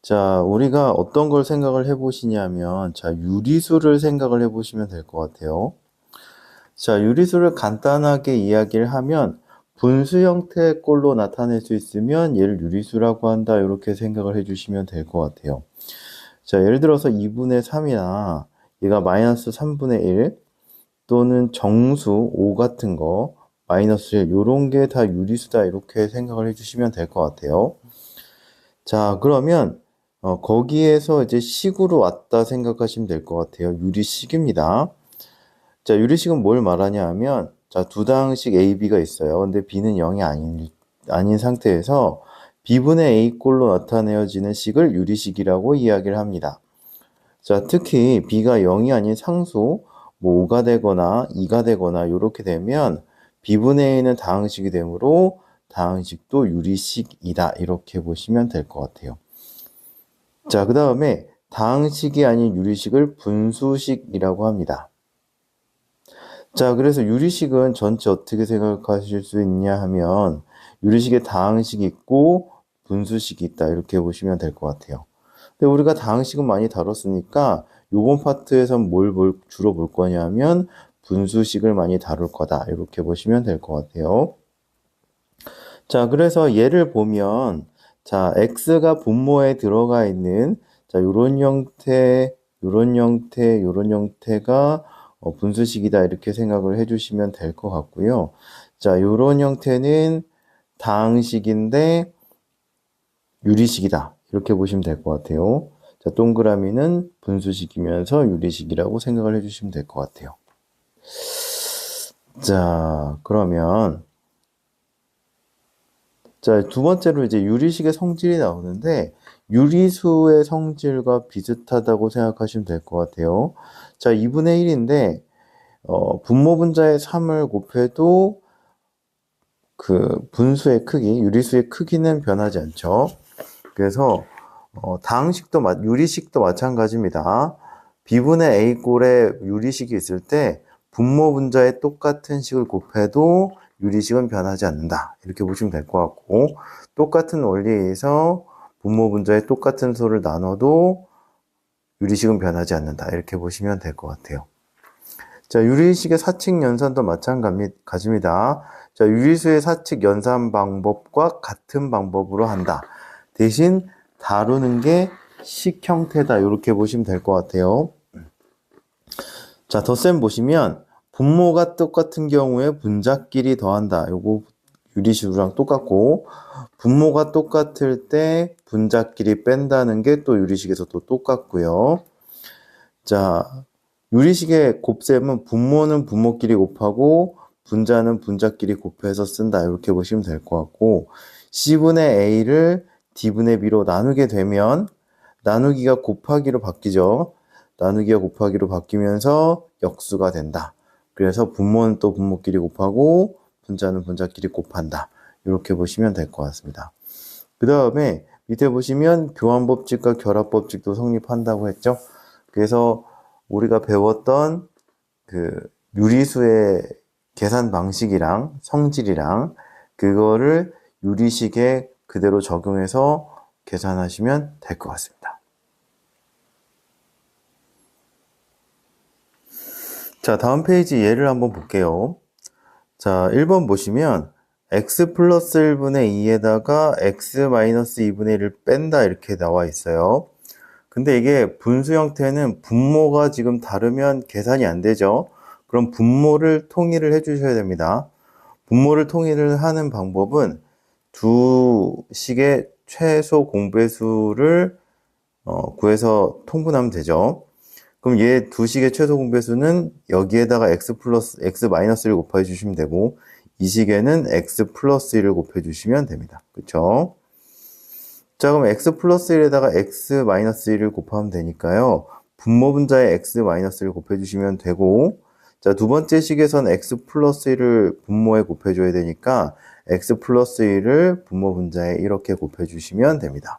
자, 우리가 어떤 걸 생각을 해보시냐면, 자, 유리수를 생각을 해보시면 될 것 같아요. 자, 유리수를 간단하게 이야기를 하면, 분수 형태의 꼴로 나타낼 수 있으면 얘를 유리수라고 한다. 이렇게 생각을 해주시면 될 것 같아요. 자, 예를 들어서 2분의 3이나 얘가 마이너스 3분의 1 또는 정수 5 같은 거, 마이너스 1, 요런 게 다 유리수다. 이렇게 생각을 해주시면 될 것 같아요. 자, 그러면 거기에서 이제 식으로 왔다 생각하시면 될 것 같아요. 유리식입니다. 자, 유리식은 뭘 말하냐 하면, 자, 두 당식 A, B가 있어요. 근데 B는 0이 아닌 상태에서 B분의 A 꼴로 나타내어지는 식을 유리식이라고 이야기를 합니다. 자, 특히 B가 0이 아닌 상수, 뭐 5가 되거나 2가 되거나 이렇게 되면 B분의 A는 다항식이 되므로 다항식도 유리식이다. 이렇게 보시면 될 것 같아요. 자, 그 다음에 다항식이 아닌 유리식을 분수식이라고 합니다. 자, 그래서 유리식은 전체 어떻게 생각하실 수 있냐 하면 유리식에 다항식이 있고 분수식이 있다. 이렇게 보시면 될 것 같아요. 근데 우리가 다항식은 많이 다뤘으니까 요번 파트에선 주로 볼 거냐 하면 분수식을 많이 다룰 거다. 이렇게 보시면 될 것 같아요. 자, 그래서 예를 보면 자, x가 분모에 들어가 있는 자, 요런 형태, 요런 형태, 요런 형태가 분수식이다. 이렇게 생각을 해주시면 될 것 같고요. 자, 요런 형태는 다항식인데 유리식이다. 이렇게 보시면 될 것 같아요. 자, 동그라미는 분수식이면서 유리식이라고 생각을 해주시면 될 것 같아요. 자, 그러면 자, 두 번째로 이제 유리식의 성질이 나오는데 유리수의 성질과 비슷하다고 생각하시면 될 것 같아요. 자, 2분의 1인데 분모 분자의 3을 곱해도 그 분수의 크기, 유리수의 크기는 변하지 않죠. 그래서 유리식도 마찬가지입니다. B분의 A 꼴에 유리식이 있을 때 분모 분자의 똑같은 식을 곱해도 유리식은 변하지 않는다. 이렇게 보시면 될 것 같고, 똑같은 원리에서 분모 분자의 똑같은 수를 나눠도 유리식은 변하지 않는다. 이렇게 보시면 될 것 같아요. 자, 유리식의 사칙 연산도 마찬가지입니다. 자, 유리수의 사칙 연산 방법과 같은 방법으로 한다. 대신 다루는 게 식 형태다. 이렇게 보시면 될 것 같아요. 자, 덧셈 보시면 분모가 똑같은 경우에 분자끼리 더한다. 요거 유리식이랑 똑같고, 분모가 똑같을 때 분자끼리 뺀다는 게 또 유리식에서도 똑같고요. 자, 유리식의 곱셈은 분모는 분모끼리 곱하고 분자는 분자끼리 곱해서 쓴다. 이렇게 보시면 될 것 같고, C분의 A를 D분의 B로 나누게 되면 나누기가 곱하기로 바뀌죠. 나누기가 곱하기로 바뀌면서 역수가 된다. 그래서 분모는 또 분모끼리 곱하고 분자는 분자끼리 곱한다. 이렇게 보시면 될 것 같습니다. 그 다음에 밑에 보시면 교환법칙과 결합법칙도 성립한다고 했죠. 그래서 우리가 배웠던 그 유리수의 계산 방식이랑 성질이랑 그거를 유리식에 그대로 적용해서 계산하시면 될 것 같습니다. 자, 다음 페이지 예를 한번 볼게요. 자, 1번 보시면 x 플러스 1분의 2에다가 x 마이너스 2분의 1을 뺀다 이렇게 나와 있어요. 근데 이게 분수 형태는 분모가 지금 다르면 계산이 안 되죠. 그럼 분모를 통일을 해 주셔야 됩니다. 분모를 통일을 하는 방법은 두 식의 최소 공배수를 구해서 통분하면 되죠. 그럼 얘 두 식의 최소 공배수는 여기에다가 x 마이너스 1을 곱해 주시면 되고 이 식에는 x 플러스 1을 곱해 주시면 됩니다. 그쵸? 자, 그럼 x 플러스 1에다가 x 마이너스 1을 곱하면 되니까요. 분모 분자에 x 마이너스 1을 곱해주시면 되고, 자, 두 번째 식에선 x 플러스 1을 분모에 곱해줘야 되니까 x 플러스 1을 분모 분자에 이렇게 곱해주시면 됩니다.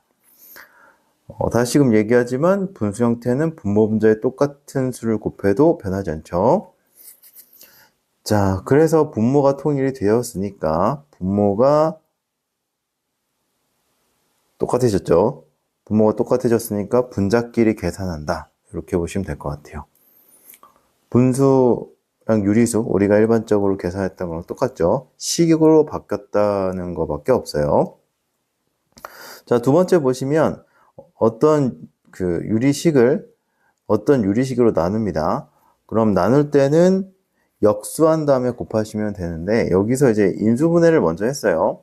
다시금 얘기하지만 분수 형태는 분모 분자에 똑같은 수를 곱해도 변하지 않죠. 자, 그래서 분모가 통일이 되었으니까 분모가 똑같아졌죠. 분모가 똑같아졌으니까 분자끼리 계산한다. 이렇게 보시면 될 것 같아요. 분수랑 유리수, 우리가 일반적으로 계산했던 거랑 똑같죠? 식으로 바뀌었다는 것밖에 없어요. 자, 두 번째 보시면 어떤 유리식으로 나눕니다. 그럼 나눌 때는 역수한 다음에 곱하시면 되는데, 여기서 이제 인수분해를 먼저 했어요.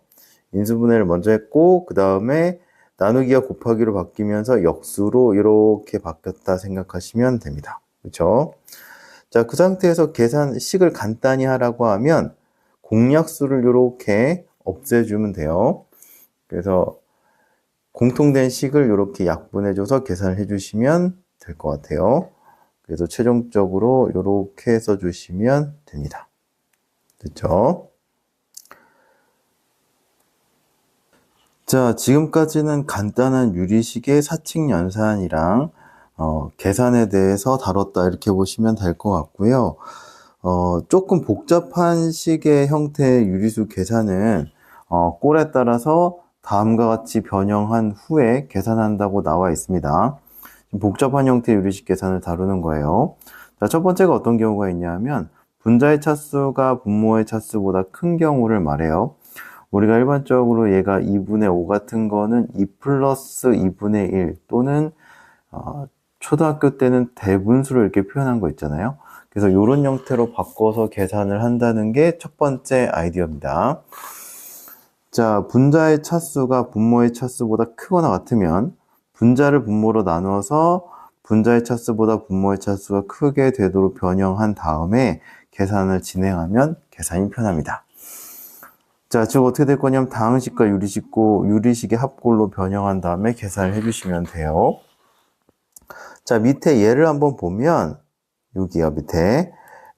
인수분해를 먼저 했고, 그 다음에 나누기가 곱하기로 바뀌면서 역수로 이렇게 바뀌었다 생각하시면 됩니다. 그렇죠? 자, 그 상태에서 식을 간단히 하라고 하면 공약수를 이렇게 없애주면 돼요. 그래서 공통된 식을 이렇게 약분해줘서 계산을 해주시면 될 것 같아요. 그래서 최종적으로 이렇게 써주시면 됩니다. 됐죠? 자, 지금까지는 간단한 유리식의 사칙 연산이랑 계산에 대해서 다뤘다 이렇게 보시면 될 것 같고요. 조금 복잡한 식의 형태의 유리수 계산은 꼴에 따라서 다음과 같이 변형한 후에 계산한다고 나와 있습니다. 복잡한 형태의 유리식 계산을 다루는 거예요. 자, 첫 번째가 어떤 경우가 있냐면 분자의 차수가 분모의 차수보다 큰 경우를 말해요. 우리가 일반적으로 얘가 2분의 5 같은 거는 2 플러스 2분의 1 또는 초등학교 때는 대분수로 이렇게 표현한 거 있잖아요. 그래서 이런 형태로 바꿔서 계산을 한다는 게 첫 번째 아이디어입니다. 자, 분자의 차수가 분모의 차수보다 크거나 같으면 분자를 분모로 나누어서 분자의 차수보다 분모의 차수가 크게 되도록 변형한 다음에 계산을 진행하면 계산이 편합니다. 자, 즉 어떻게 될 거냐면 다항식과 유리식의 합골로 변형한 다음에 계산을 해주시면 돼요. 자, 밑에 예를 한번 보면 여기요, 밑에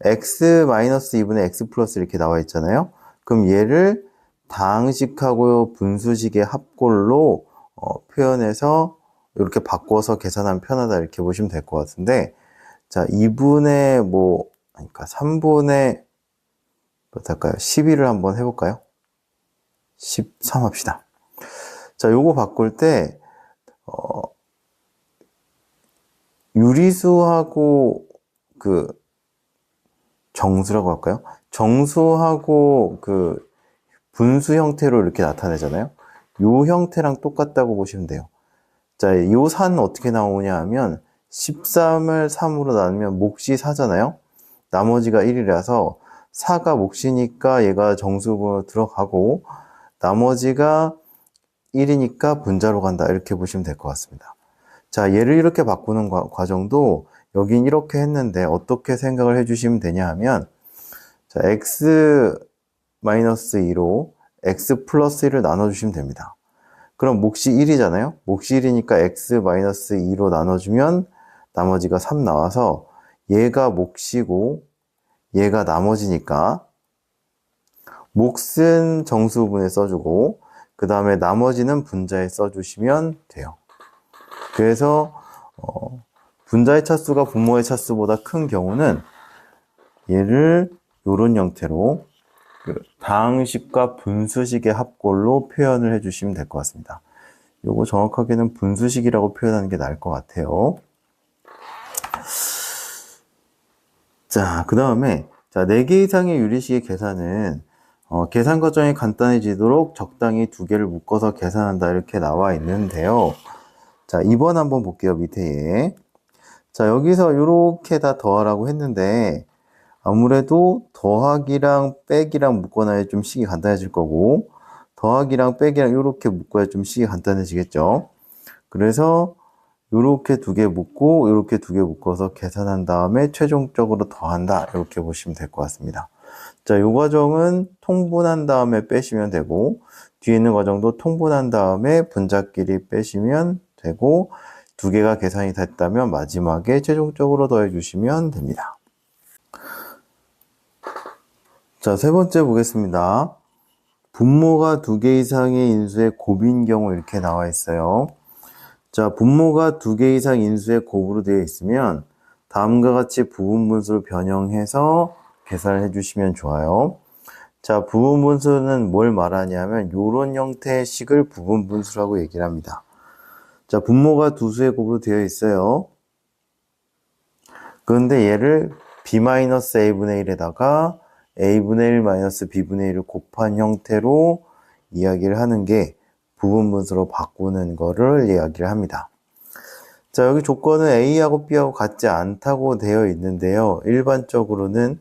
x-2분의 x 플러스 이렇게 나와 있잖아요. 그럼 얘를 다항식하고 분수식의 합골로 표현해서 이렇게 바꿔서 계산하면 편하다 이렇게 보시면 될 것 같은데, 자, 2분의 그러니까 3분의 몇 할까요? 12를 한번 해볼까요? 13 합시다. 자, 요거 바꿀 때 유리수하고 정수라고 할까요? 정수하고 분수 형태로 이렇게 나타내잖아요. 요 형태랑 똑같다고 보시면 돼요. 자, 요 산 어떻게 나오냐 하면 13을 3으로 나누면 몫이 4잖아요. 나머지가 1이라서 4가 몫이니까 얘가 정수분으로 들어가고 나머지가 1이니까 분자로 간다 이렇게 보시면 될 것 같습니다. 자, 얘를 이렇게 바꾸는 과정도 여긴 이렇게 했는데 어떻게 생각을 해주시면 되냐 하면 자, x-2로 x 플러스 1을 나눠주시면 됩니다. 그럼 몫이 1이잖아요. 몫이 1이니까 x-2로 나눠주면 나머지가 3 나와서 얘가 몫이고 얘가 나머지니까 몫은 정수분에 써주고 그 다음에 나머지는 분자에 써주시면 돼요. 그래서 분자의 차수가 분모의 차수보다 큰 경우는 얘를 이런 형태로 다항식과 분수식의 합골로 표현을 해주시면 될 것 같습니다. 요거 정확하게는 분수식이라고 표현하는 게 나을 것 같아요. 자, 그 다음에 4개 이상의 유리식의 계산은 계산 과정이 간단해지도록 적당히 2개를 묶어서 계산한다 이렇게 나와 있는데요. 자, 2번 한번 볼게요. 밑에. 자, 여기서 이렇게 다 더하라고 했는데 아무래도 더하기랑 빼기랑 묶어놔야 좀 식이 간단해질 거고 더하기랑 빼기랑 이렇게 묶어야 좀 식이 간단해지겠죠. 그래서 이렇게 2개 묶고 이렇게 2개 묶어서 계산한 다음에 최종적으로 더한다 이렇게 보시면 될 것 같습니다. 자, 이 과정은 통분한 다음에 빼시면 되고 뒤에 있는 과정도 통분한 다음에 분자끼리 빼시면 되고 2개가 계산이 됐다면 마지막에 최종적으로 더해 주시면 됩니다. 자, 세 번째 보겠습니다. 분모가 2개 이상의 인수의 곱인 경우 이렇게 나와 있어요. 자, 분모가 2개 이상 인수의 곱으로 되어 있으면 다음과 같이 부분분수를 변형해서 계산을 해주시면 좋아요. 자, 부분분수는 뭘 말하냐면 이런 형태의 식을 부분분수라고 얘기를 합니다. 자, 분모가 두 수의 곱으로 되어 있어요. 그런데 얘를 b-a분의 1에다가 a분의 1 마이너스 b분의 1을 곱한 형태로 이야기를 하는 게 부분분수로 바꾸는 거를 이야기를 합니다. 자, 여기 조건은 a하고 b하고 같지 않다고 되어 있는데요. 일반적으로는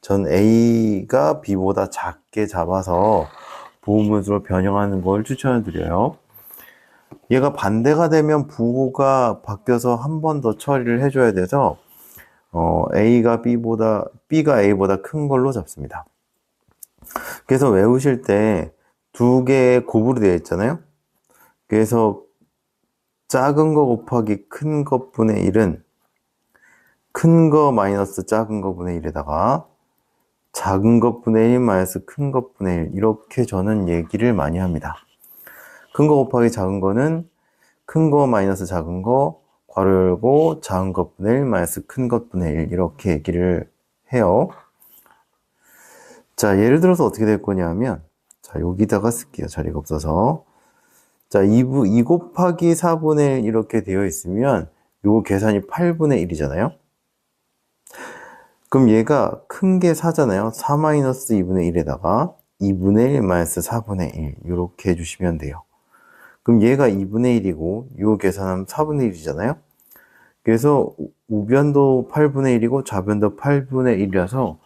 전 a가 b보다 작게 잡아서 부분분수로 변형하는 걸 추천을 드려요. 얘가 반대가 되면 부호가 바뀌어서 한 번 더 처리를 해줘야 돼서 B가 A보다 큰 걸로 잡습니다. 그래서 외우실 때 두 개의 곱으로 되어 있잖아요. 그래서 작은 거 곱하기 큰 것분의 1은 큰 거 마이너스 작은 거분의 1에다가 작은 것분의 1 마이너스 큰 것분의 1 이렇게 저는 얘기를 많이 합니다. 큰 거 곱하기 작은 거는 큰 거 마이너스 작은 거 괄호 열고 작은 것분의 1 마이너스 큰 것분의 1 이렇게 얘기를 해요. 자, 예를 들어서 어떻게 될 거냐면 자, 여기다가 쓸게요. 자리가 없어서. 자, 2 곱하기 4분의 1 이렇게 되어 있으면 요 계산이 8분의 1이잖아요. 그럼 얘가 큰 게 4잖아요. 4 마이너스 2분의 1에다가 2분의 1 마이너스 4분의 1 이렇게 해주시면 돼요. 그럼 얘가 2분의 1이고 요 계산하면 4분의 1이잖아요. 그래서 우변도 8분의 1이고 좌변도 8분의 1이라서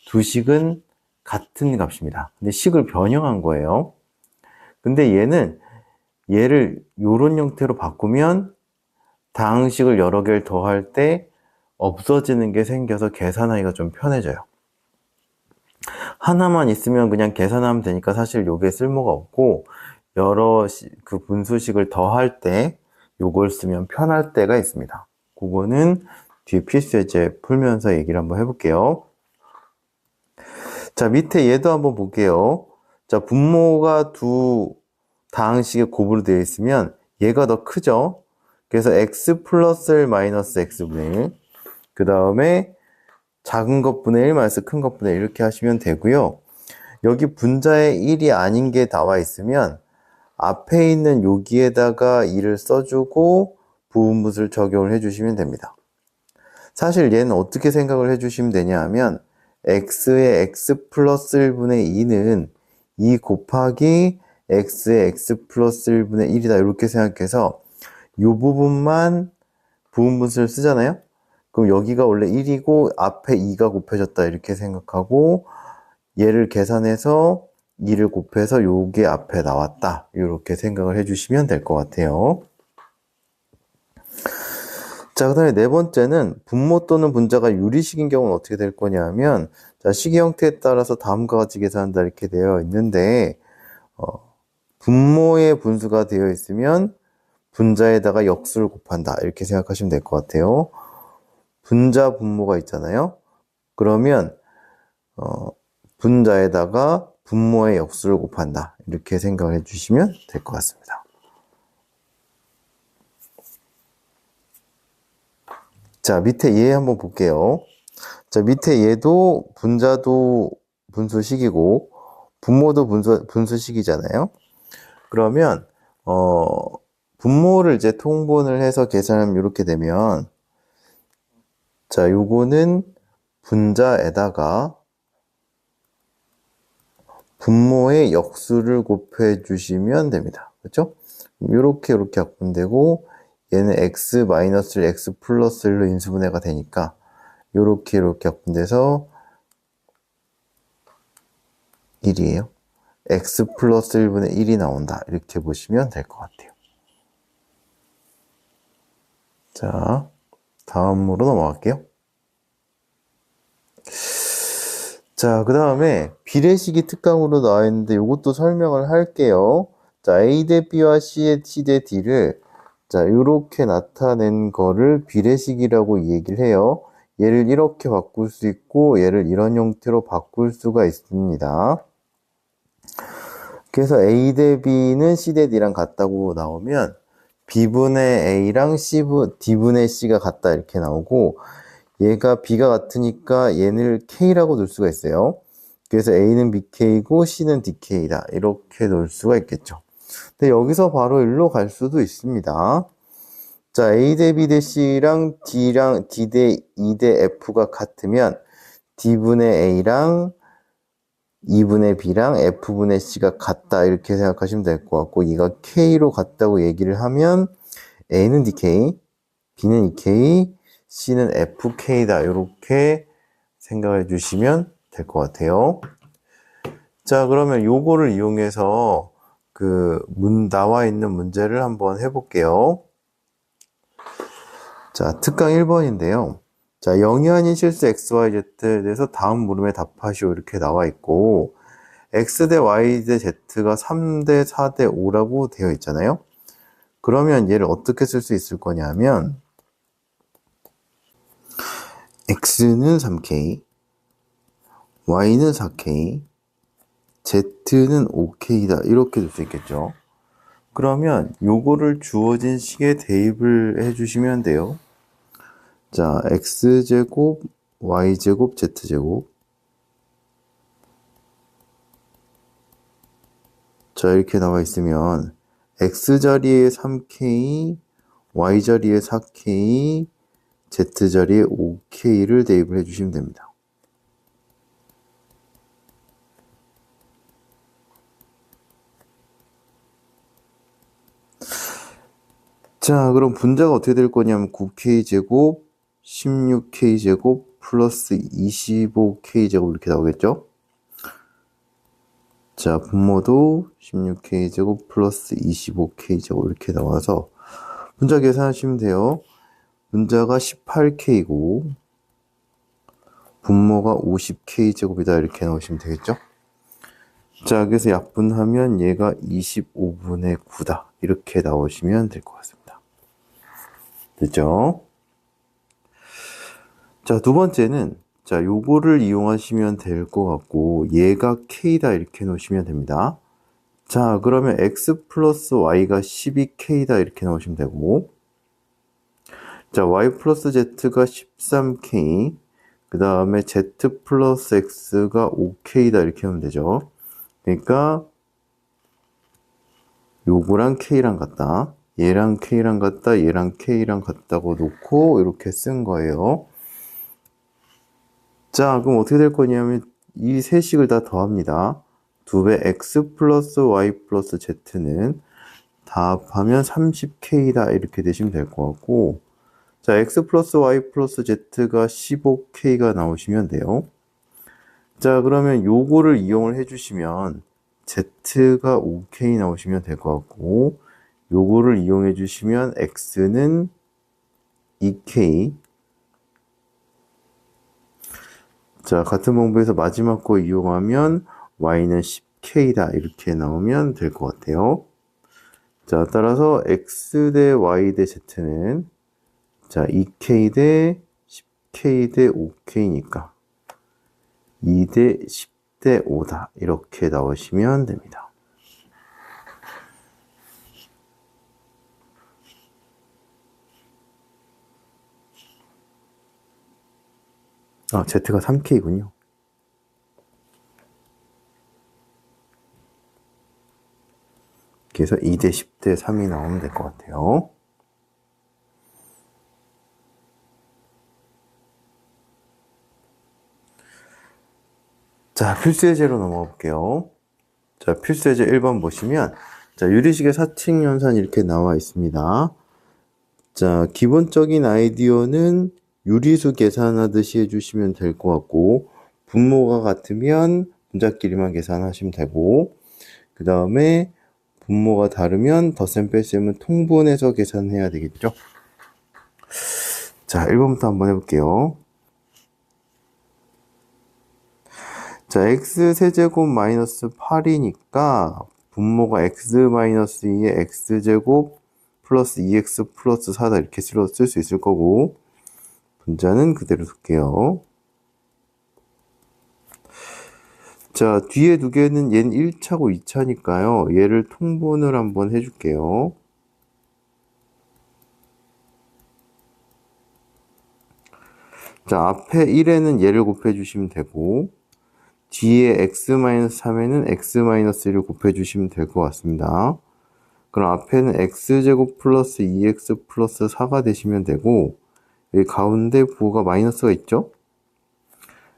두 식은 같은 값입니다. 근데 식을 변형한 거예요. 근데 얘를 요런 형태로 바꾸면 다항식을 여러 개를 더할 때 없어지는 게 생겨서 계산하기가 좀 편해져요. 하나만 있으면 그냥 계산하면 되니까 사실 요게 쓸모가 없고 여러 그 분수식을 더할 때 요걸 쓰면 편할 때가 있습니다. 그거는 뒤에 필수 예제 풀면서 얘기를 한번 해볼게요. 자, 밑에 얘도 한번 볼게요. 자, 분모가 두 다항식의 곱으로 되어 있으면 얘가 더 크죠? 그래서 x 플러스 1 마이너스 x분의 1. 그 다음에 작은 것분의 1 마이너스 큰 것분의 1 이렇게 하시면 되고요. 여기 분자에 1이 아닌 게 나와 있으면 앞에 있는 여기에다가 2를 써주고 부분분수를 적용을 해주시면 됩니다. 사실 얘는 어떻게 생각을 해주시면 되냐 하면 x의 x 플러스 1분의 2는 2 곱하기 x의 x 플러스 1분의 1이다 이렇게 생각해서 이 부분만 부분분수를 쓰잖아요. 그럼 여기가 원래 1이고 앞에 2가 곱해졌다 이렇게 생각하고 얘를 계산해서 2를 곱해서 요게 앞에 나왔다 이렇게 생각을 해주시면 될 것 같아요. 자, 그 다음에 네 번째는 분모 또는 분자가 유리식인 경우는 어떻게 될 거냐 하면 자, 식의 형태에 따라서 다음과 같이 계산한다 이렇게 되어 있는데 분모의 분수가 되어 있으면 분자에다가 역수를 곱한다 이렇게 생각하시면 될 것 같아요. 분자 분모가 있잖아요. 그러면 분자에다가 분모의 역수를 곱한다 이렇게 생각을 해주시면 될 것 같습니다. 자, 밑에 얘 한번 볼게요. 자, 밑에 얘도 분자도 분수식이고 분모도 분수식이잖아요. 그러면 분모를 이제 통분을 해서 계산하면 이렇게 되면 자, 요거는 분자에다가 분모의 역수를 곱해 주시면 됩니다. 그렇죠? 이렇게 바꾸면 되고 얘는 x-1, x 플러스 1로 인수분해가 되니까 이렇게 바꾼 데서 1이에요. x 플러스 1분의 1이 나온다. 이렇게 보시면 될 것 같아요. 자, 다음으로 넘어갈게요. 자, 그 다음에 비례식이 특강으로 나와 있는데 이것도 설명을 할게요. 자, A 대 B와 C 대 D를 자, 이렇게 나타낸 거를 비례식이라고 얘기를 해요. 얘를 이렇게 바꿀 수 있고 얘를 이런 형태로 바꿀 수가 있습니다. 그래서 A 대 B는 C 대 D랑 같다고 나오면 B분의 A랑 D분의 C가 같다 이렇게 나오고 얘가 B가 같으니까 얘를 K라고 놓을 수가 있어요. 그래서 A는 BK고 C는 DK다 이렇게 놓을 수가 있겠죠. 근데 여기서 바로 일로 갈 수도 있습니다. 자, A 대 B 대 C랑 D랑 D 대 E 대 F가 같으면 D분의 A랑 2분의 B랑 F분의 C가 같다 이렇게 생각하시면 될 것 같고, 이가 K로 같다고 얘기를 하면 A는 DK, B는 EK, C는 FK다 이렇게 생각해 주시면 될 것 같아요. 자, 그러면 요거를 이용해서 나와 있는 문제를 한번 해볼게요. 자, 특강 1번인데요. 자, 0이 아닌 실수 XYZ에 대해서 다음 물음에 답하시오 이렇게 나와 있고, X 대 Y 대 Z가 3 대 4 대 5라고 되어 있잖아요. 그러면 얘를 어떻게 쓸 수 있을 거냐면, X는 3K, Y는 4K, Z는 5K다 이렇게 될 수 있겠죠. 그러면 요거를 주어진 식에 대입을 해주시면 돼요. 자, X제곱, Y제곱, Z제곱. 자, 이렇게 나와 있으면 X자리에 3K, Y자리에 4K, Z자리에 5K를 대입을 해주시면 됩니다. 자, 그럼 분자가 어떻게 될 거냐면 9K제곱, 16K제곱, 플러스 25K제곱 이렇게 나오겠죠? 자, 분모도 16K제곱 플러스 25K제곱 이렇게 나와서 분자 계산하시면 돼요. 분자가 18K고 분모가 50K제곱이다 이렇게 나오시면 되겠죠? 자, 그래서 약분하면 얘가 25분의 9다 이렇게 나오시면 될 것 같습니다. 됐죠? 자, 두 번째는 자, 요거를 이용하시면 될 것 같고 얘가 K다 이렇게 놓으시면 됩니다. 자, 그러면 X 플러스 Y가 12K다 이렇게 나오시면 되고, 자, Y 플러스 Z가 13K, 그 다음에 Z 플러스 X가 5K다 이렇게 하면 되죠. 그러니까 요거랑 K랑 같다, 얘랑 K랑 같다, 얘랑 K랑 같다고 놓고 이렇게 쓴 거예요. 자, 그럼 어떻게 될 거냐면 이 세 식을 다 더합니다. 2배 X 플러스 Y 플러스 Z는 다 합하면 30K다 이렇게 되시면 될 것 같고, 자, X 플러스 Y 플러스 Z가 15K가 나오시면 돼요. 자, 그러면 요거를 이용을 해주시면 Z가 5K 나오시면 될 것 같고, 요거를 이용해 주시면 X는 2K. 자, 같은 방법에서 마지막 거 이용하면 Y는 10K다 이렇게 나오면 될 것 같아요. 자, 따라서 X 대 Y 대 Z는 자, 2K 대 10K 대 5K니까 2 대 10 대 5다 이렇게 나오시면 됩니다. 아, Z가 3K군요. 그래서 2 대 10 대 3이 나오면 될 것 같아요. 자, 필수예제로 넘어가 볼게요. 자, 필수예제 1번 보시면 자, 유리식의 사칙 연산 이렇게 나와 있습니다. 자, 기본적인 아이디어는 유리수 계산하듯이 해주시면 될 것 같고, 분모가 같으면 분자끼리만 계산하시면 되고, 그 다음에 분모가 다르면 덧셈 뺄셈은 통분해서 계산해야 되겠죠. 자, 1번부터 한번 해볼게요. 자, x 세제곱 마이너스 8이니까 분모가 x 마이너스 2에 x제곱 플러스 2x 플러스 4다 이렇게 쓸 수 있을 거고, 분자는 그대로 둘게요. 자, 뒤에 두 개는 얘는 1차고 2차니까요. 얘를 통분을 한번 해줄게요. 자, 앞에 1에는 얘를 곱해주시면 되고, 뒤에 x-3에는 x-1을 곱해주시면 될 것 같습니다. 그럼 앞에는 x제곱 플러스 2x 플러스 4가 되시면 되고, 여기 가운데 부호가 마이너스가 있죠?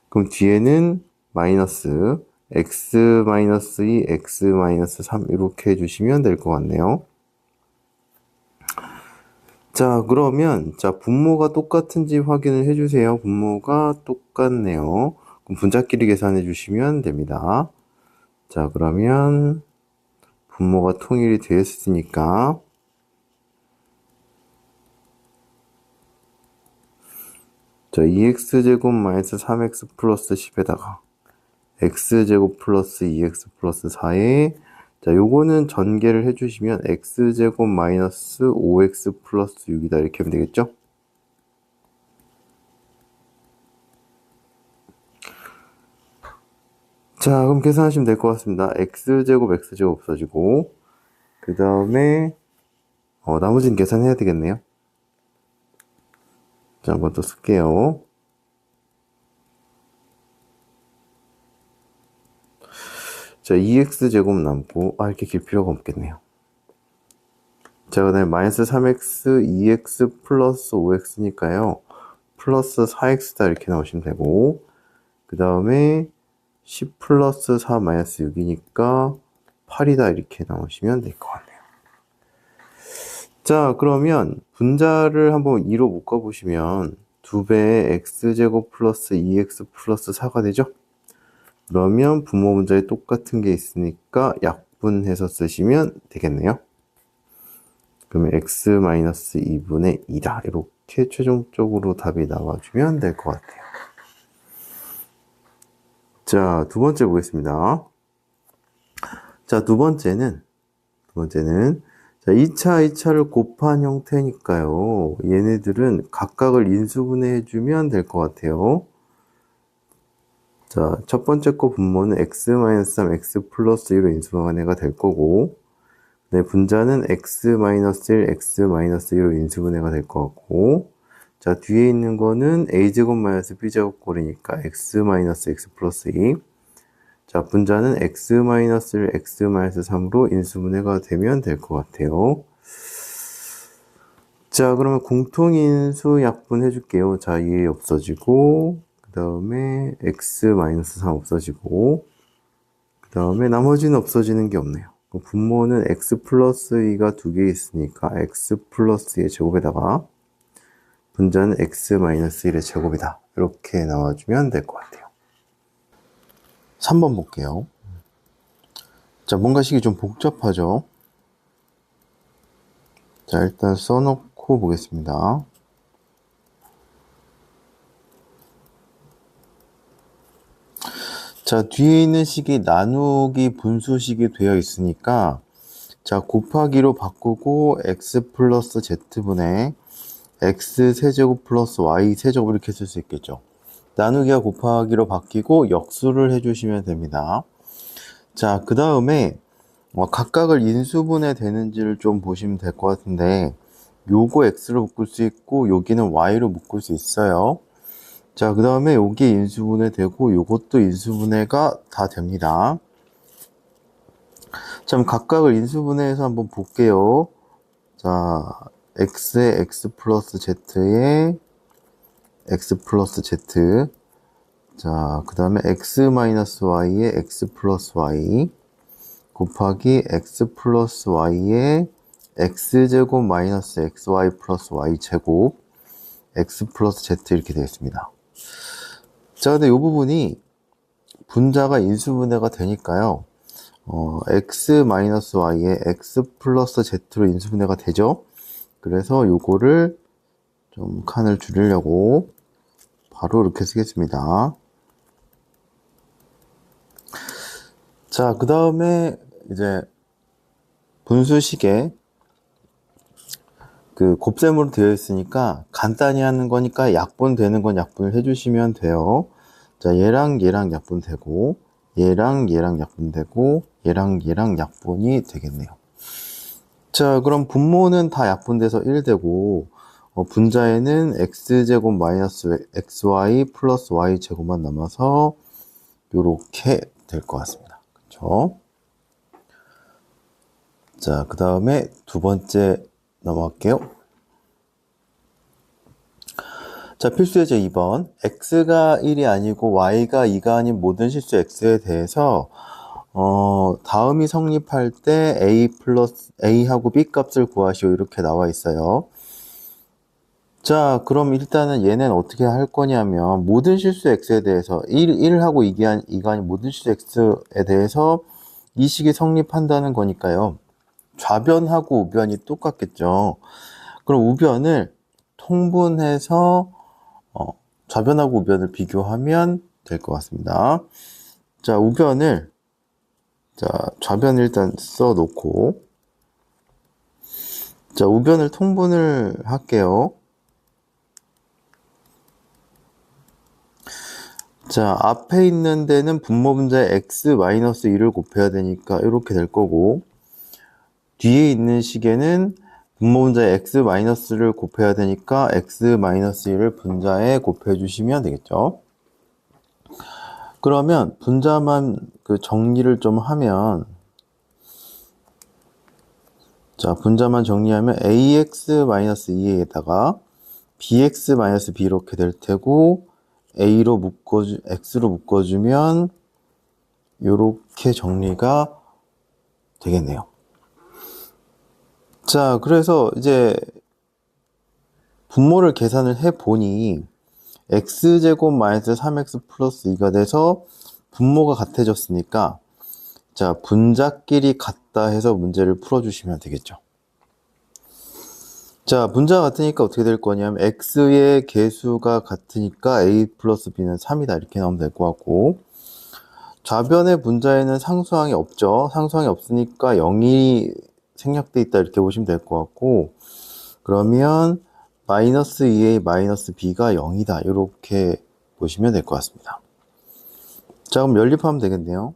그럼 뒤에는 마이너스 x 마이너스 2, x 마이너스 3 이렇게 해주시면 될 것 같네요. 자, 그러면 자 분모가 똑같은지 확인을 해주세요. 분모가 똑같네요. 그럼 분자끼리 계산해 주시면 됩니다. 자, 그러면 분모가 통일이 되었으니까 자, 2x제곱 마이너스 3x 플러스 10에다가 x제곱 플러스 2x 플러스 4에 자, 요거는 전개를 해주시면 x제곱 마이너스 5x 플러스 6이다 이렇게 하면 되겠죠? 자, 그럼 계산하시면 될 것 같습니다. x제곱 x제곱 없어지고 그 다음에 나머지는 계산해야 되겠네요. 자, 한번 더 쓸게요. 자, 2x제곱 남고 이렇게 길 필요가 없겠네요. 자, 그 다음에 마이너스 3x, 2x 플러스 5x니까요. 플러스 4x다 이렇게 나오시면 되고 그 다음에 10 플러스 4 마이너스 6이니까 8이다 이렇게 나오시면 될 것 같네요. 자, 그러면 분자를 한번 2로 묶어보시면 2배의 x제곱 플러스 2x 플러스 4가 되죠? 그러면 분모 분자에 똑같은 게 있으니까 약분해서 쓰시면 되겠네요. 그러면 x-2분의 2다. 이렇게 최종적으로 답이 나와주면 될 것 같아요. 자, 두 번째 보겠습니다. 자, 두 번째는 자, 2차, 2차를 곱한 형태니까요. 얘네들은 각각을 인수분해 해주면 될 것 같아요. 자, 첫 번째 거 분모는 x-3, x 플러스 2로 인수분해가 될 거고, 네, 분자는 x-1, x-2로 인수분해가 될 것 같고, 자, 뒤에 있는 거는 a제곱 마이너스 b제곱 꼴이니까 x 플러스 2. 자, 분자는 x-1, x-3로 인수분해가 되면 될 것 같아요. 자, 그러면 공통인수 약분 해줄게요. 자, 2 없어지고, 그 다음에 x-3 없어지고, 그 다음에 나머지는 없어지는 게 없네요. 분모는 x 플러스 2가 두 개 있으니까 x 플러스 2의 제곱에다가 분자는 x 마이너스 1의 제곱이다. 이렇게 나와주면 될 것 같아요. 3번 볼게요. 자, 뭔가 식이 좀 복잡하죠? 자, 일단 써놓고 보겠습니다. 자, 뒤에 있는 식이 나누기 분수식이 되어 있으니까 자, 곱하기로 바꾸고 x 플러스 z분의 x 세제곱 플러스 y 세제곱 이렇게 쓸 수 있겠죠. 나누기와 곱하기로 바뀌고 역수를 해주시면 됩니다. 자, 그 다음에 각각을 인수분해 되는지를 좀 보시면 될 것 같은데 요거 x로 묶을 수 있고 여기는 y로 묶을 수 있어요. 자, 그 다음에 여기 인수분해 되고 요것도 인수분해가 다 됩니다. 자, 그럼 각각을 인수분해해서 한번 볼게요. 자, x의 x 플러스 z의 x 플러스 z. 자, 그 다음에 x 마이너스 y의 x 플러스 y 곱하기 x 플러스 y의 x제곱 마이너스 xy 플러스 y제곱 x 플러스 z 이렇게 되겠습니다. 자, 근데 이 부분이 분자가 인수분해가 되니까요. x 마이너스 y의 x 플러스 z로 인수분해가 되죠. 그래서 요거를 좀 칸을 줄이려고 바로 이렇게 쓰겠습니다. 자, 그 다음에 이제 분수식에 그 곱셈으로 되어 있으니까 간단히 하는 거니까 약분 되는 건 약분을 해주시면 돼요. 자, 얘랑 얘랑 약분되고 얘랑 얘랑 약분되고 얘랑 얘랑 약분이 되겠네요. 자, 그럼 분모는 다 약분돼서 1되고 분자에는 x제곱 마이너스 xy 플러스 y제곱만 남아서 요렇게 될 것 같습니다. 그쵸? 자, 그 다음에 두 번째 넘어갈게요. 자, 필수 예제 2번. x가 1이 아니고 y가 2가 아닌 모든 실수 x에 대해서 다음이 성립할 때 a 플러스 a하고 b 값을 구하시오. 이렇게 나와 있어요. 자, 그럼 일단은 얘는 어떻게 할 거냐면 모든 실수 x에 대해서 1하고 2가 아닌 모든 실수 x에 대해서 이 식이 성립한다는 거니까요. 좌변하고 우변이 똑같겠죠. 그럼 우변을 통분해서 좌변하고 우변을 비교하면 될 것 같습니다. 자, 우변을 좌변을 일단 써놓고 자, 우변을 통분을 할게요. 자, 앞에 있는 데는 분모 분자에 x-1을 곱해야 되니까 이렇게 될 거고 뒤에 있는 식에는 분모 분자에 x-를 곱해야 되니까 x-1을 분자에 곱해주시면 되겠죠. 그러면 분자만 정리를 좀 하면 자, 분자만 정리하면 ax-2에다가 bx-b 이렇게 될 테고 x로 묶어주면 이렇게 정리가 되겠네요. 자, 그래서 이제 분모를 계산을 해보니 x제곱 마이너스 3x 플러스 2가 돼서 분모가 같아졌으니까 자, 분자끼리 같다 해서 문제를 풀어주시면 되겠죠. 자, 분자가 같으니까 어떻게 될 거냐면 x의 개수가 같으니까 a 플러스 b는 3이다 이렇게 나오면 될 것 같고 좌변의 분자에는 상수항이 없죠. 상수항이 없으니까 0이 생략돼 있다 이렇게 보시면 될 것 같고 그러면 마이너스 2a 마이너스 b가 0이다 이렇게 보시면 될 것 같습니다. 자, 그럼 연립하면 되겠네요.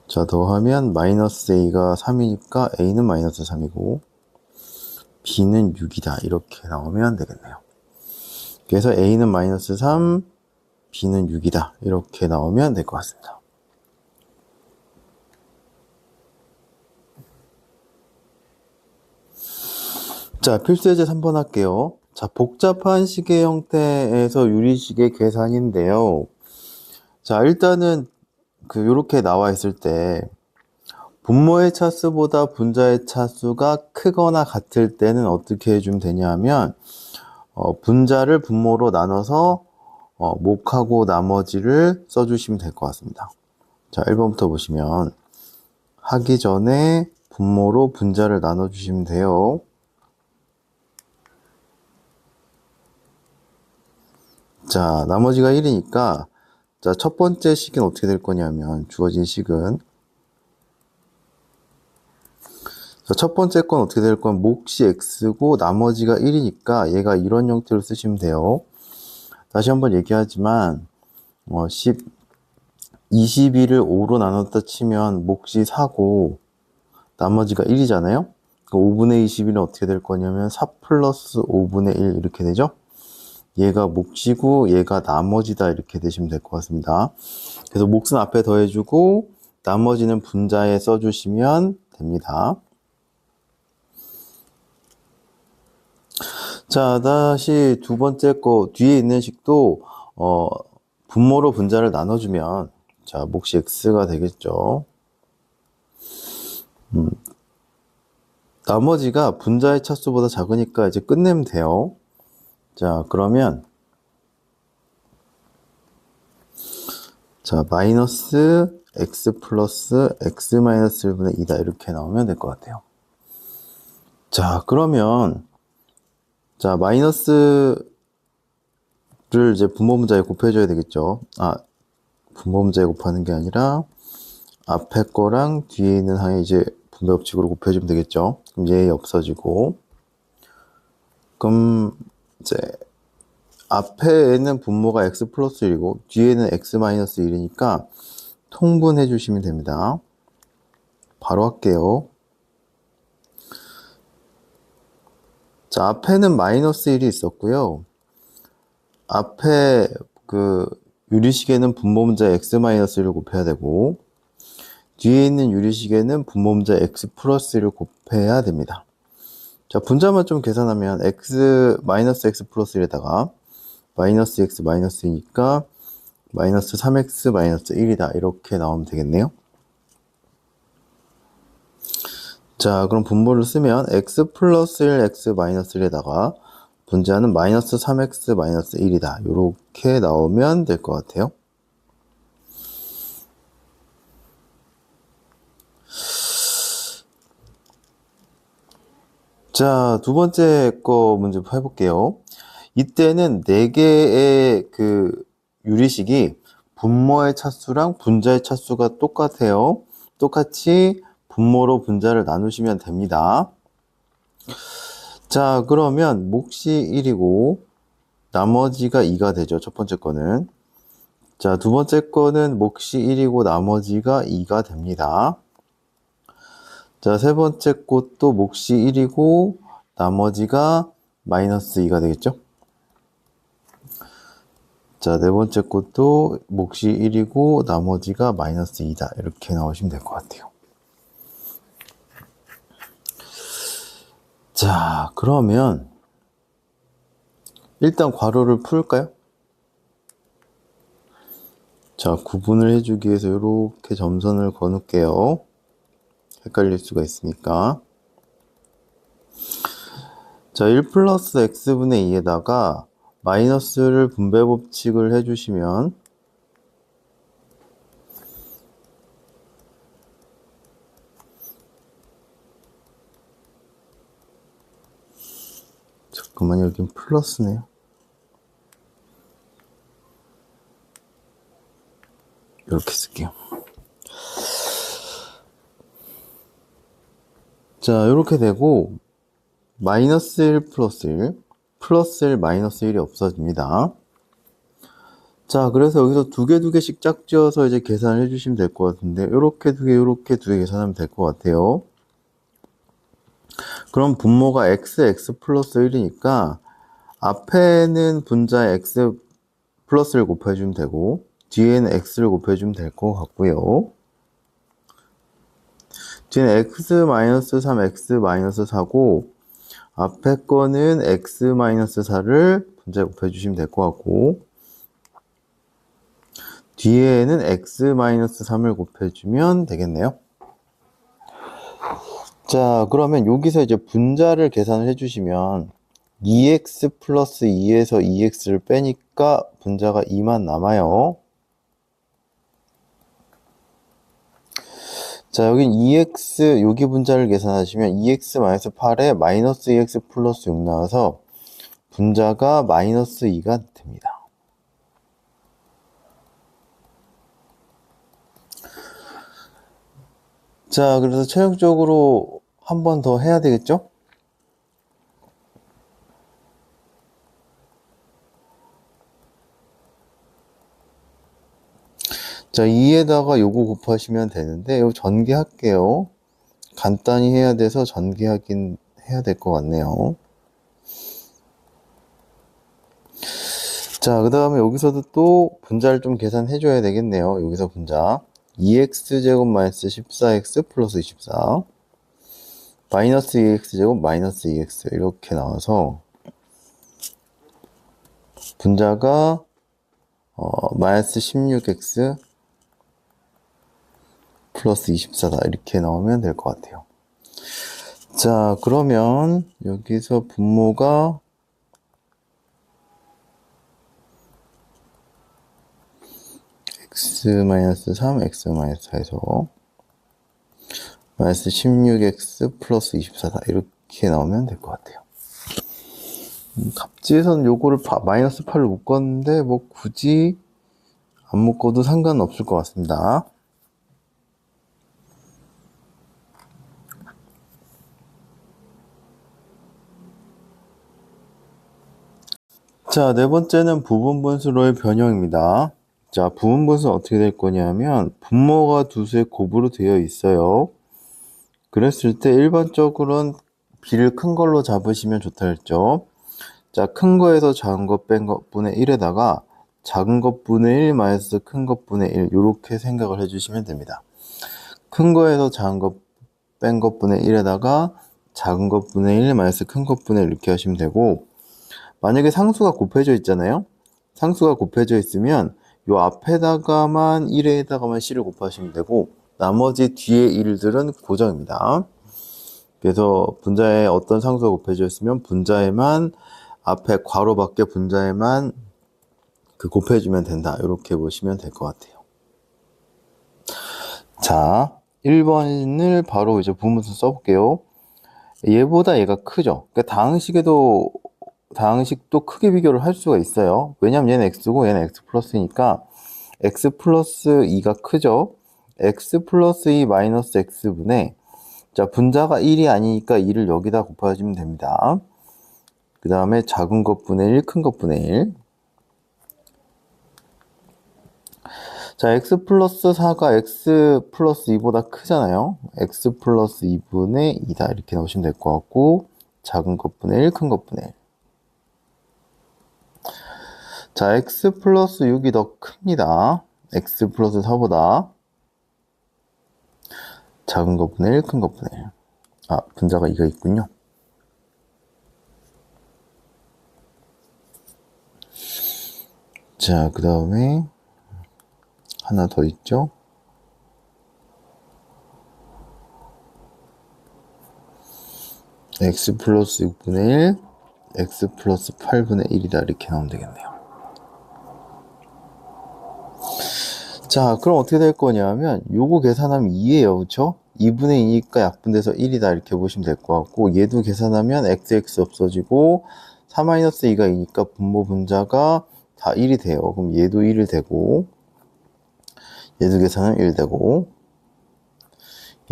자, 더하면 마이너스 a가 3이니까 a는 마이너스 3이고 b는 6이다 이렇게 나오면 되겠네요. 그래서 a는 마이너스 3, b는 6이다 이렇게 나오면 될 것 같습니다. 자, 필수예제 3번 할게요. 자, 복잡한 시계 형태에서 유리식의 계산인데요. 자, 일단은 요렇게 나와 있을 때 분모의 차수보다 분자의 차수가 크거나 같을 때는 어떻게 해주면 되냐면 분자를 분모로 나눠서 목하고 나머지를 써주시면 될 것 같습니다. 자, 1번부터 보시면 하기 전에 분모로 분자를 나눠주시면 돼요. 자, 나머지가 1이니까 자, 첫 번째 식은 어떻게 될 거냐면 주어진 식은 자, 첫 번째 건 어떻게 될 건 몫이 x고 나머지가 1이니까 얘가 이런 형태로 쓰시면 돼요. 다시 한번 얘기하지만 22를 5로 나눴다 치면 몫이 4고 나머지가 1이잖아요. 5분의 21은 어떻게 될 거냐면 4 플러스 5분의 1 이렇게 되죠. 얘가 몫이고 얘가 나머지다 이렇게 되시면 될 것 같습니다. 그래서 몫은 앞에 더해주고 나머지는 분자에 써주시면 됩니다. 자, 다시 두 번째 거 뒤에 있는 식도 분모로 분자를 나눠주면 자, 몫이 x가 되겠죠. 나머지가 분자의 차수보다 작으니까 이제 끝내면 돼요. 자, 그러면 자, 마이너스 x 플러스 x 마이너스 1분의 2다 이렇게 나오면 될 것 같아요. 자, 그러면 자, 마이너스를 이제 분모 분자에 곱해줘야 되겠죠. 분모 분자에 곱하는 게 아니라 앞에 거랑 뒤에 있는 항에 이제 분배 법칙으로 곱해주면 되겠죠. 그럼 얘 없어지고 그럼 이제 앞에는 분모가 x 플러스 1이고 뒤에는 x 마이너스 1이니까 통분해 주시면 됩니다. 바로 할게요. 자, 앞에는 마이너스 1이 있었고요. 앞에 유리식에는 분모 문자에 x 마이너스 1을 곱해야 되고 뒤에 있는 유리식에는 분모분자 x 플러스 1을 곱해야 됩니다. 자, 분자만 좀 계산하면 x 마이너스 x 플러스 1에다가 마이너스 x 마이너스 2니까 마이너스 3x 마이너스 1이다. 이렇게 나오면 되겠네요. 자, 그럼 분모를 쓰면 x 플러스 1 x 마이너스 1에다가 분자는 마이너스 3x 마이너스 1이다. 이렇게 나오면 될 것 같아요. 자, 두 번째 거 문제 해볼게요. 이때는 4개의 그 유리식이 분모의 차수랑 분자의 차수가 똑같아요. 똑같이 분모로 분자를 나누시면 됩니다. 자, 그러면 몫이 1이고 나머지가 2가 되죠. 첫 번째 거는. 자, 두 번째 거는 몫이 1이고 나머지가 2가 됩니다. 자, 세 번째 것도 몫이 1이고 나머지가 마이너스 2가 되겠죠? 자, 네 번째 것도 몫이 1이고 나머지가 마이너스 2다. 이렇게 나오시면 될 것 같아요. 자, 그러면 일단 괄호를 풀까요? 자, 구분을 해주기 위해서 이렇게 점선을 거놓을게요. 헷갈릴 수가 있으니까. 자, 1 플러스 x분의 2에다가 마이너스를 분배 법칙을 해주시면 잠깐만요. 여긴 플러스네요. 이렇게 쓸게요. 자, 이렇게 되고 마이너스 1 플러스 1 플러스 1 마이너스 1이 없어집니다. 자, 그래서 여기서 두 개씩 짝지어서 이제 계산을 해주시면 될 것 같은데 이렇게 두 개 계산하면 될 것 같아요. 그럼 분모가 x 플러스 1이니까 앞에는 분자 x 플러스를 곱해주면 되고 뒤에는 x를 곱해주면 될 것 같고요. 뒤에는 x 마이너스 3 x 마이너스 4고 앞에 거는 x 마이너스 4를 분자에 곱해주시면 될 것 같고 뒤에는 x 마이너스 3을 곱해주면 되겠네요. 자, 그러면 여기서 이제 분자를 계산을 해주시면 2x 플러스 2에서 2x를 빼니까 분자가 2만 남아요. 자, 여긴 2x, 여기 분자를 계산하시면 2x 마이너스 8에 마이너스 2x 플러스 6 나와서 분자가 마이너스 2가 됩니다. 자, 그래서 최종적으로 한 번 더 해야 되겠죠? 자, 2에다가 요거 곱하시면 되는데 이거 전개할게요. 간단히 해야 돼서 전개하긴 해야 될 것 같네요. 자, 그 다음에 여기서도 또 분자를 좀 계산해 줘야 되겠네요. 여기서 분자 2x제곱 마이너스 14x 플러스 24 마이너스 2x제곱 마이너스 2x 이렇게 나와서 분자가 마이너스 16x 플러스 24다. 이렇게 나오면 될 것 같아요. 자, 그러면 여기서 분모가 x-3, x-4에서 마이너스 16x 플러스 24다. 이렇게 나오면 될 것 같아요. 갑지에서는 요거를 마이너스 8을 묶었는데 뭐 굳이 안 묶어도 상관없을 것 같습니다. 자, 네 번째는 부분분수로의 변형입니다. 자, 부분분수는 어떻게 될 거냐면 분모가 두 수의 곱으로 되어 있어요. 그랬을 때 일반적으로는 b를 큰 걸로 잡으시면 좋다 했죠. 자, 큰 거에서 작은 거 뺀 것분의 1에다가 작은 것분의 1 마이너스 큰 것분의 1 이렇게 생각을 해주시면 됩니다. 큰 거에서 작은 거 뺀 것분의 1에다가 작은 것분의 1 마이너스 큰 것분의 1 이렇게 하시면 되고, 만약에 상수가 곱해져 있잖아요. 상수가 곱해져 있으면 요 앞에다가만 1에다가만 C를 곱하시면 되고, 나머지 뒤에 1들은 고정입니다. 그래서 분자에 어떤 상수가 곱해져 있으면 분자에만 앞에 괄호 밖에 분자에만 그 곱해주면 된다. 이렇게 보시면 될 것 같아요. 자, 1번을 바로 이제 부분수 써볼게요. 얘보다 얘가 크죠. 그러니까 다항식도 크게 비교를 할 수가 있어요. 왜냐면 얘는 x고 얘는 x 플러스니까 x 플러스 2가 크죠. x 플러스 2 마이너스 x분의, 자, 분자가 1이 아니니까 2를 여기다 곱해주면 됩니다. 그 다음에 작은 것분의 1, 큰 것분의 1. 자, x 플러스 4가 x 플러스 2보다 크잖아요. x 플러스 2분의 2다. 이렇게 나오시면 될 것 같고, 작은 것분의 1, 큰 것분의 1. 자, x 플러스 6이 더 큽니다. x 플러스 4보다. 작은 것분의 1, 큰 것분의 1. 아, 분자가 2가 있군요. 자, 그 다음에 하나 더 있죠. x 플러스 6분의 1, x 플러스 8분의 1이다. 이렇게 나오면 되겠네요. 자, 그럼 어떻게 될 거냐면 요거 계산하면 2예요. 그쵸? 2분의 2니까 약분돼서 1이다. 이렇게 보시면 될 것 같고, 얘도 계산하면 xx 없어지고 4-2가 2니까 분모 분자가 다 1이 돼요. 그럼 얘도 1이 되고, 얘도 계산하면 1 되고,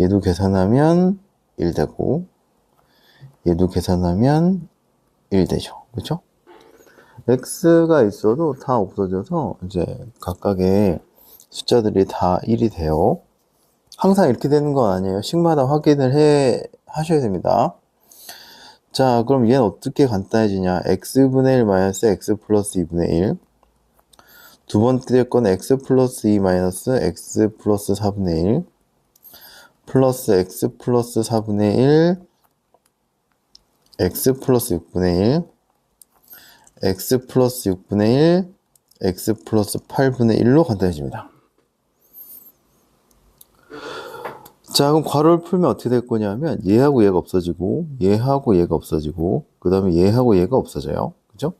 얘도 계산하면 1 되고, 얘도 계산하면 1 되죠. 그쵸? x가 있어도 다 없어져서 이제 각각의 숫자들이 다 1이 돼요. 항상 이렇게 되는 건 아니에요. 식마다 확인을 하셔야 됩니다. 자, 그럼 얘는 어떻게 간단해지냐? x분의 1 마이너스 x 플러스 2분의 1. 두 번째 건 x 플러스 2 마이너스 x 플러스 4분의 1. 플러스 x 플러스 4분의 1. x 플러스 6분의 1. x 플러스 6분의 1. x 플러스 8분의 1로 간단해집니다. 자, 그럼 괄호를 풀면 어떻게 될 거냐면 얘하고 얘가 없어지고 얘하고 얘가 없어지고 그 다음에 얘하고 얘가 없어져요. 그죠?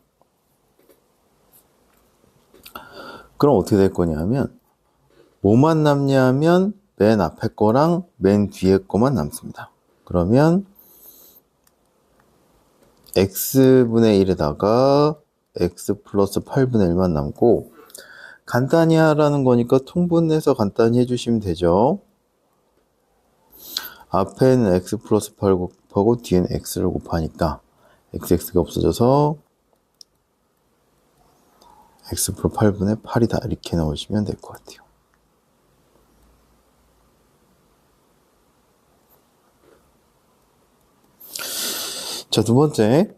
그럼 어떻게 될 거냐면 뭐만 남냐면 맨 앞에 거랑 맨 뒤에 거만 남습니다. 그러면 x분의 1에다가 x 플러스 8분의 1만 남고, 간단히 하라는 거니까 통분해서 간단히 해주시면 되죠. 앞에는 x 플러스 8 곱하고 뒤에는 x를 곱하니까 xx가 없어져서 x 플러스 8분의 8이다. 이렇게 나오시면 될 것 같아요. 자, 두 번째.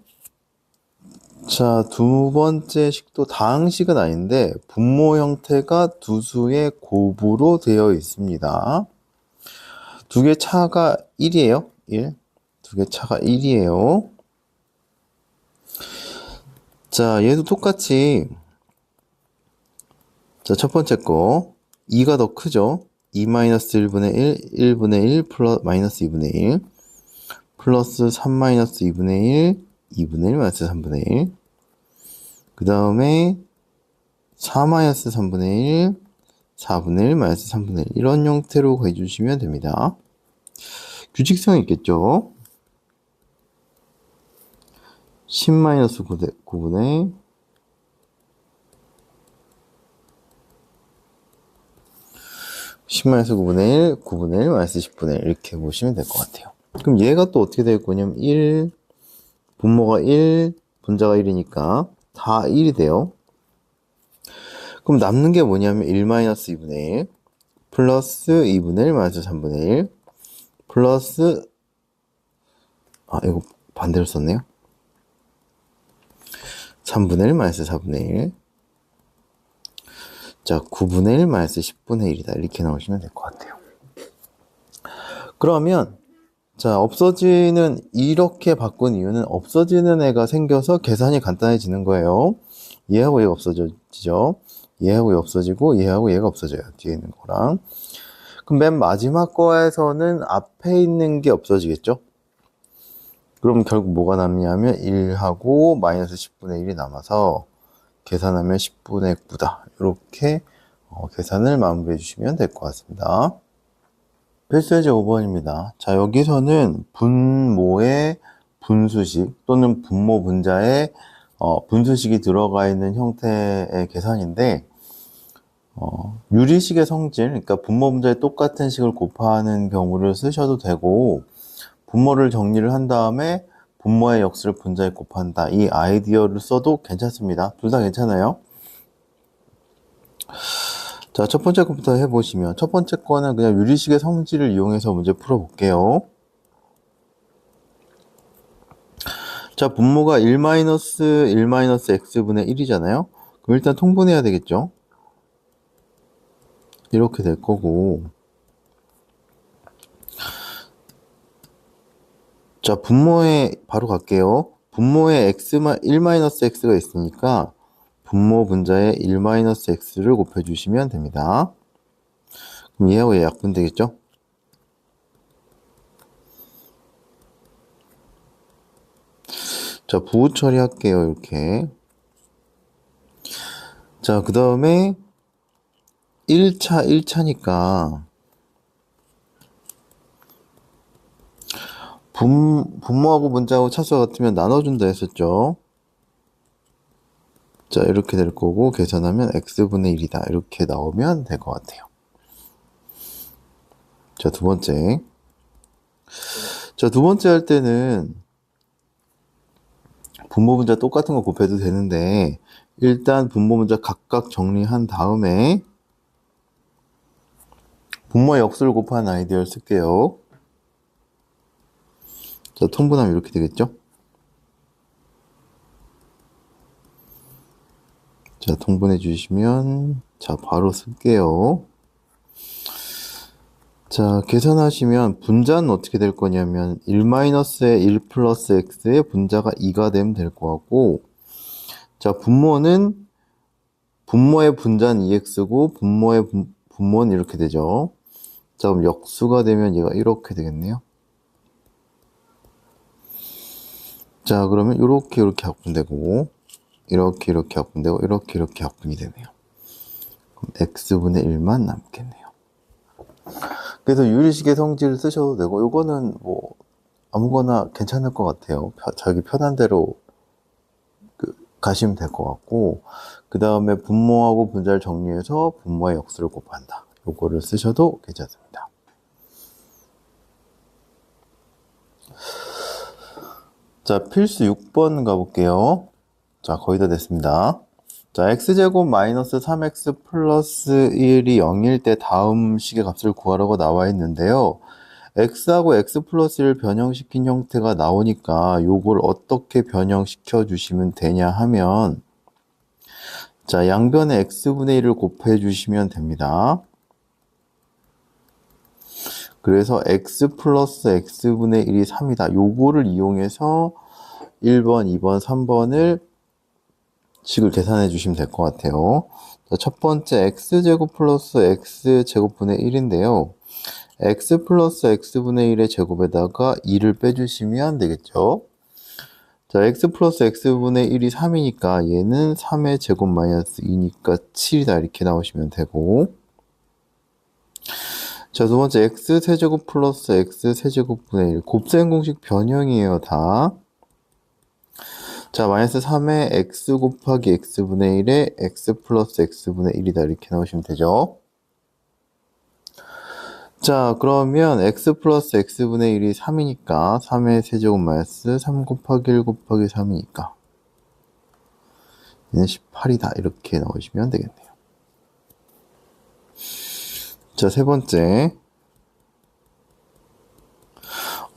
자, 두 번째 식도 다항식은 아닌데 분모 형태가 두 수의 곱으로 되어 있습니다. 두 개 차가 1이에요. 1. 두 개 차가 1이에요. 자, 얘도 똑같이, 자, 첫 번째 거 2가 더 크죠. 2 마이너스 1분의 1, 1분의 1 플러스 마이너스 2분의 1 플러스 3 마이너스 2분의 1, 2분의 1 마이너스 3분의 1. 그 다음에 4 마이너스 3분의 1, 4분의 1 마이너스 3분의 1. 이런 형태로 해주시면 됩니다. 규칙성이 있겠죠. 10 마이너스 9분의 10 마이너스 9분의 1, 9분의 1 마이너스 10분의 1 이렇게 보시면 될 것 같아요. 그럼 얘가 또 어떻게 될 거냐면 1, 분모가 1, 분자가 1이니까 다 1이 돼요. 그럼 남는 게 뭐냐면 1 마이너스 2분의 1 플러스 2분의 1 마이너스 3분의 1 플러스, 이거 반대로 썼네요. 3분의 1 마이너스 4분의 1. 자, 9분의 1 마이너스 10분의 1이다. 이렇게 나오시면 될 것 같아요. 그러면 자, 없어지는, 이렇게 바꾼 이유는 없어지는 애가 생겨서 계산이 간단해지는 거예요. 얘하고 얘가 없어지죠. 얘하고 얘 없어지고 얘하고 얘가 없어져요. 뒤에 있는 거랑. 그럼 맨 마지막 거에서는 앞에 있는 게 없어지겠죠? 그럼 결국 뭐가 남냐면 1하고 마이너스 10분의 1이 남아서 계산하면 10분의 9다. 이렇게 계산을 마무리해 주시면 될 것 같습니다. 필수예제 5번입니다. 자, 여기서는 분모의 분수식 또는 분모 분자에 분수식이 들어가 있는 형태의 계산인데, 유리식의 성질, 그러니까 분모 분자에 똑같은 식을 곱하는 경우를 쓰셔도 되고, 분모를 정리를 한 다음에 분모의 역수를 분자에 곱한다. 이 아이디어를 써도 괜찮습니다. 둘 다 괜찮아요. 자, 첫 번째 것부터 해보시면, 첫 번째 거는 그냥 유리식의 성질을 이용해서 문제 풀어볼게요. 자, 분모가 1-1-x분의 1이잖아요. 그럼 일단 통분해야 되겠죠? 이렇게 될 거고. 자, 분모에 바로 갈게요. 분모에 1-x가 있으니까 분모 분자에 1-x를 곱해주시면 됩니다. 그럼 얘하고 얘 약분 되겠죠? 자, 부호 처리할게요. 이렇게. 자, 그 다음에 1차니까 분모하고 분자하고 차수가 같으면 나눠준다 했었죠. 자, 이렇게 될 거고 계산하면 x분의 1이다. 이렇게 나오면 될 것 같아요. 자, 두 번째. 자, 두 번째 할 때는 분모 분자 똑같은 거 곱해도 되는데 일단 분모 분자 각각 정리한 다음에 분모의 역수를 곱한 아이디어를 쓸게요. 자, 통분하면 이렇게 되겠죠? 자, 통분해 주시면, 자, 바로 쓸게요. 자, 계산하시면 분자는 어떻게 될 거냐면 1-에 1 플러스 x의 분자가 2가 되면 될 것 같고, 자, 분모의 분자는 2x고 분모는 이렇게 되죠. 자, 그럼 역수가 되면 얘가 이렇게 되겠네요. 자, 그러면 이렇게 합분되고 이렇게 합분되고 이렇게 합분이 되네요. 그럼 x분의 1만 남겠네요. 그래서 유리식의 성질을 쓰셔도 되고 이거는 뭐 아무거나 괜찮을 것 같아요. 자기 편한 대로 가시면 될 것 같고, 그 다음에 분모하고 분자를 정리해서 분모의 역수를 곱한다. 요거를 쓰셔도 괜찮습니다. 자, 필수 6번 가볼게요. 자, 거의 다 됐습니다. 자, x제곱 마이너스 3x 플러스 1이 0일 때 다음 식의 값을 구하라고 나와 있는데요. x하고 x 플러스 1을 변형시킨 형태가 나오니까 요걸 어떻게 변형시켜 주시면 되냐 하면, 자, 양변에 x분의 1을 곱해 주시면 됩니다. 그래서 x 플러스 x분의 1이 3이다. 요거를 이용해서 1번, 2번, 3번을 식을 계산해 주시면 될 것 같아요. 자, 첫 번째 x제곱 플러스 x제곱분의 1인데요. x 플러스 x분의 1의 제곱에다가 2를 빼주시면 되겠죠. 자, x 플러스 x분의 1이 3이니까 얘는 3의 제곱 마이너스 2니까 7이다. 이렇게 나오시면 되고, 자, 두 번째 x 세제곱 플러스 x 세제곱분의 1 곱셈 공식 변형이에요. 다. 자, 마이너스 3의 x 곱하기 x분의 1에 x 플러스 x분의 1이다. 이렇게 나오시면 되죠. 자, 그러면 x 플러스 x분의 1이 3이니까 3의 세제곱 마이너스 3 곱하기 1 곱하기 3이니까 얘는 18이다. 이렇게 나오시면 되겠네요. 자, 세 번째.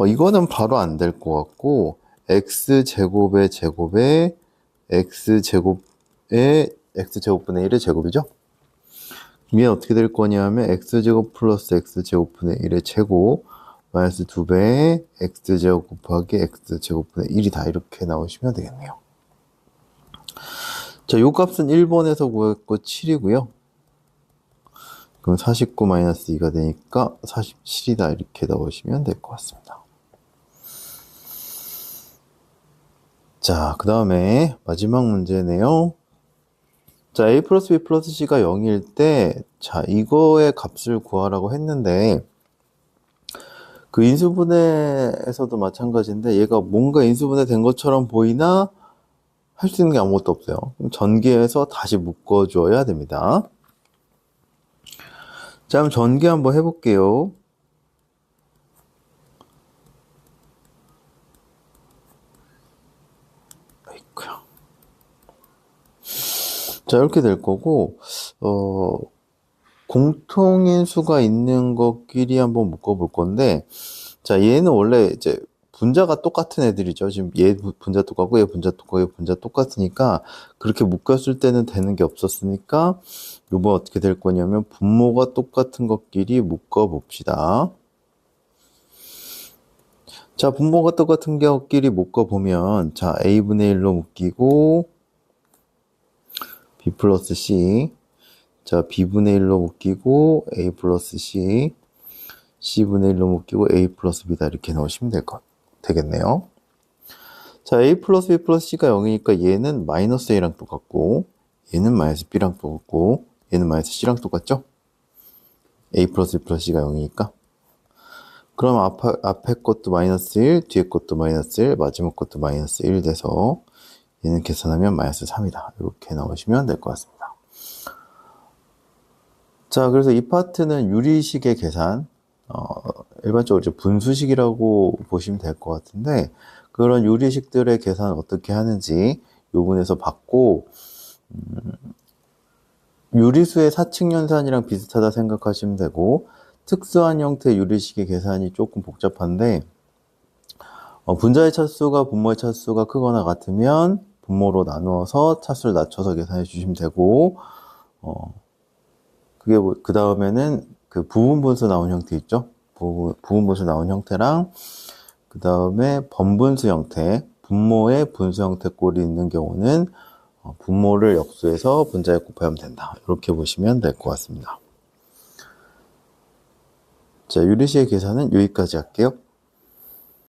이거는 바로 안 될 것 같고, x제곱의 제곱에 x제곱분의 1의 제곱이죠? 얘는 어떻게 될 거냐면 x제곱 플러스 x제곱분의 1의 제곱 마이너스 2배 x제곱 곱하기 x제곱분의 1이 다 이렇게 나오시면 되겠네요. 자, 요 값은 1번에서 구했고 7이고요. 그럼 49 마이너스 2가 되니까 47이다 이렇게 넣으시면 될 것 같습니다. 자, 그 다음에 마지막 문제네요. 자, a 플러스 b 플러스 c가 0일 때, 자, 이거의 값을 구하라고 했는데, 그 인수분해에서도 마찬가지인데, 얘가 뭔가 인수분해 된 것처럼 보이나, 할 수 있는 게 아무것도 없어요. 그럼 전개해서 다시 묶어줘야 됩니다. 자, 그럼 전개 한번 해볼게요. 아이쿠야. 자, 이렇게 될 거고, 공통인 수가 있는 것끼리 한번 묶어볼 건데, 자, 얘는 원래 이제 분자가 똑같은 애들이죠. 지금 얘 분자 똑같고, 얘 분자 똑같고, 얘 분자 똑같으니까, 그렇게 묶었을 때는 되는 게 없었으니까, 요번 어떻게 될 거냐면, 분모가 똑같은 것끼리 묶어봅시다. 자, 분모가 똑같은 것끼리 묶어보면, 자, a분의 1로 묶이고, b 플러스 c, 자, b분의 1로 묶이고, a 플러스 c, c분의 1로 묶이고, a 플러스 b다 이렇게 넣으시면 되겠네요. 자, a 플러스 b 플러스 c가 0이니까 얘는 마이너스 a랑 똑같고, 얘는 마이너스 b랑 똑같고, 얘는 마이너스 c랑 똑같죠? a 플러스 b 플러스 c가 0이니까. 그럼 앞에 것도 마이너스 1, 뒤에 것도 마이너스 1, 마지막 것도 마이너스 1 돼서 얘는 계산하면 마이너스 3이다. 이렇게 나오시면 될 것 같습니다. 자, 그래서 이 파트는 유리식의 계산, 일반적으로 이제 분수식이라고 보시면 될 것 같은데, 그런 유리식들의 계산 어떻게 하는지 요 부분에서 봤고, 유리수의 사칙연산이랑 비슷하다 생각하시면 되고, 특수한 형태의 유리식의 계산이 조금 복잡한데, 분자의 차수가 분모의 차수가 크거나 같으면 분모로 나누어서 차수를 낮춰서 계산해 주시면 되고, 그 다음에는 그 부분분수 나온 형태 있죠? 부분분수 나온 형태랑, 그 다음에 번분수 형태, 분모의 분수 형태 꼴이 있는 경우는 분모를 역수해서 분자에 곱하면 된다. 이렇게 보시면 될 것 같습니다. 자, 유리식의 계산은 여기까지 할게요.